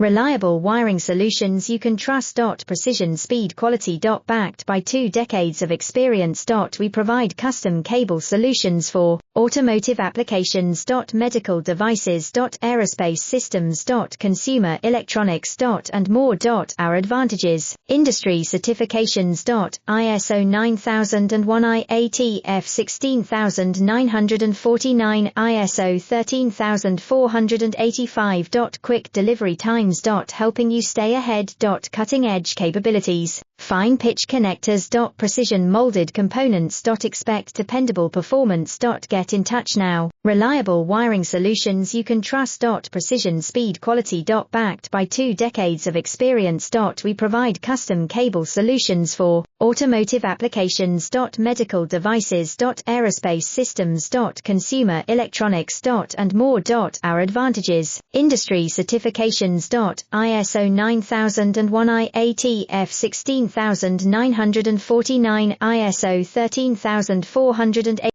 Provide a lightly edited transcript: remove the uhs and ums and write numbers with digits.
Reliable wiring solutions you can trust. Precision, speed, quality. Backed by 2 decades of experience. We provide custom cable solutions for automotive applications. Medical devices. Aerospace systems. Consumer electronics. And more. Our advantages: industry certifications. ISO 9001 IATF 16949, ISO 13485. Quick delivery times. Helping you stay ahead. Cutting edge capabilities. Fine pitch connectors. Precision molded components. Expect dependable performance. Get in touch now. Reliable wiring solutions you can trust. Precision, speed, quality. Backed by 2 decades of experience. We provide custom cable solutions for automotive applications. Medical devices. Aerospace systems. Consumer electronics. And more. Our advantages: industry certifications. ISO 9001 IATF 16949, ISO 13485.